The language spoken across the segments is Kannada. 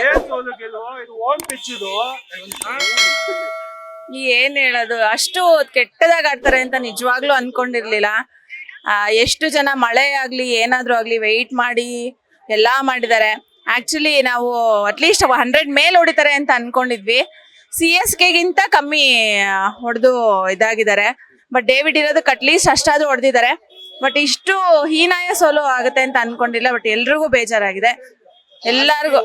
ಏನ್ ಸೋಲು ಗೆಲುವು ಇದು ಓನ್ ಪಿಚ್ ಇದು. ಏನ್ ಹೇಳೋದು, ಅಷ್ಟು ಕೆಟ್ಟದಾಗ ಆಡ್ತಾರೆ ಅಂತ ನಿಜವಾಗ್ಲೂ ಅನ್ಕೊಂಡಿರ್ಲಿಲ್ಲ. ಎಷ್ಟು ಜನ ಮಳೆ ಆಗ್ಲಿ ಏನಾದ್ರೂ ಆಗ್ಲಿ ವೆಯ್ಟ್ ಮಾಡಿ ಎಲ್ಲಾ ಮಾಡಿದ್ದಾರೆ. ಆಕ್ಚುಲಿ ನಾವು ಅಟ್ಲೀಸ್ಟ್ 100 ಮೇಲೆ ಹೊಡಿತಾರೆ ಅಂತ ಅನ್ಕೊಂಡಿದ್ವಿ. CSKಗಿಂತ ಕಮ್ಮಿ ಹೊಡೆದು ಇದಾಗಿದ್ದಾರೆ. ಬಟ್ ಡೇವಿಡ್ ಇರೋದಕ್ಕೆ ಅಟ್ಲೀಸ್ಟ್ ಅಷ್ಟಾದ್ರೂ ಹೊಡೆದಿದ್ದಾರೆ. ಬಟ್ ಇಷ್ಟು ಹೀನಾಯ ಸೋಲು ಆಗುತ್ತೆ ಅಂತ ಅನ್ಕೊಂಡಿಲ್ಲ. ಬಟ್ ಎಲ್ರಿಗೂ ಬೇಜಾರಾಗಿದೆ, ಎಲ್ಲಾರ್ಗು.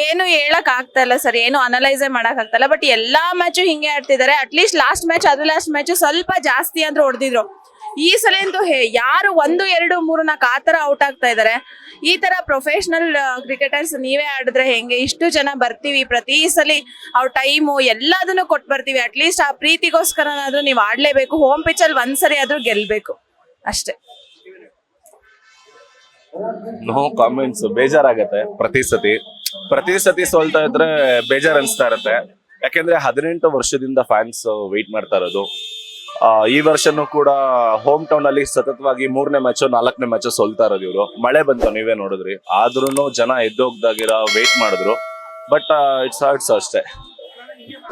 ಏನು ಹೇಳಕ್ ಆಗ್ತಾ ಇಲ್ಲ ಸರ್, ಏನು ಅನಲೈಸೇ ಮಾಡಕ್ ಆಗ್ತಾ ಇಲ್ಲ. ಬಟ್ ಎಲ್ಲಾ ಮ್ಯಾಚು ಹಿಂಗೆ ಆಡ್ತಿದ್ದಾರೆ. ಅಟ್ಲೀಸ್ಟ್ ಲಾಸ್ಟ್ ಮ್ಯಾಚ್ ಸ್ವಲ್ಪ ಜಾಸ್ತಿ ಅಂದ್ರೂ ಹೊಡೆದಿದ್ರು. ಈ ಸಲ ಅಂತೂ ಯಾರು 1, 2, 3, 4 ಆ ತರ ಔಟ್ ಆಗ್ತಾ ಇದಾರೆ. ಈ ತರ ಪ್ರೊಫೆಷನಲ್ ಕ್ರಿಕೆಟರ್ಸ್ ನೀವೇ ಆಡಿದ್ರೆ ಹೆಂಗೆ? ಇಷ್ಟು ಜನ ಬರ್ತೀವಿ ಪ್ರತಿ ಸಲ, ಅವ್ರ ಟೈಮು ಎಲ್ಲದನ್ನು ಕೊಟ್ಟು ಬರ್ತೀವಿ. ಅಟ್ಲೀಸ್ಟ್ ಆ ಪ್ರೀತಿಗೋಸ್ಕರನಾದ್ರೂ ನೀವು ಆಡ್ಲೇಬೇಕು. ಹೋಮ್ ಪಿಚ್ ಅಲ್ಲಿ ಒಂದ್ಸರಿ ಆದ್ರೂ ಗೆಲ್ಬೇಕು ಅಷ್ಟೇ. No comments. ಬೇಜಾರಾಗತ್ತೆ ಪ್ರತಿ ಸತಿ ಸೋಲ್ತಾ ಇದ್ರೆ ಬೇಜಾರ್ ಅನ್ಸ್ತಾ ಇರತ್ತೆ. ಯಾಕೆಂದ್ರೆ 18 ವರ್ಷದಿಂದ ಫ್ಯಾನ್ಸ್ ವೆಯ್ಟ್ ಮಾಡ್ತಾ ಇರೋದು. ಈ ವರ್ಷನೂ ಕೂಡ ಹೋಮ್ ಟೌನ್ ಅಲ್ಲಿ ಸತತವಾಗಿ 3ನೇ ಮ್ಯಾಚ್ 4ನೇ ಮ್ಯಾಚ್ ಸೋಲ್ತಾ ಇರೋದು ಇವರು. ಮಳೆ ಬಂತು, ನೀವೇ ನೋಡಿದ್ರಿ. ಆದ್ರೂ ಜನ ಎದ್ದೋಗ್ದಾಗಿರ ವೆಯ್ಟ್ ಮಾಡಿದ್ರು. ಬಟ್ ಇಟ್ಸ್ ಹರ್ಟ್ಸ್ ಅಷ್ಟೇ.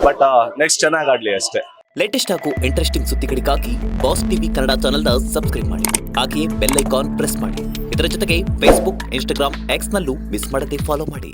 ಬಟ್ ನೆಕ್ಸ್ಟ್ ಚೆನ್ನಾಗಿ ಆಡ್ಲಿ ಅಷ್ಟೇ. ಲೇಟೆಸ್ಟ್ ಹಾಗೂ ಇಂಟ್ರೆಸ್ಟಿಂಗ್ ಸುದ್ದಿಗಳಿಗಾಗಿ ಬಾಸ್ ಟಿವಿ ಕನ್ನಡ ಚಾನೆಲ್ನ ಸಬ್ಸ್ಕ್ರೈಬ್ ಮಾಡಿ. ಹಾಗೆಯೇ ಬೆಲ್ ಐಕಾನ್ ಪ್ರೆಸ್ ಮಾಡಿ. ಇದರ ಜೊತೆಗೆ ಫೇಸ್ಬುಕ್, ಇನ್ಸ್ಟಾಗ್ರಾಮ್, ಎಕ್ಸ್ ನಲ್ಲೂ ಮಿಸ್ ಮಾಡದೆ ಫಾಲೋ ಮಾಡಿ.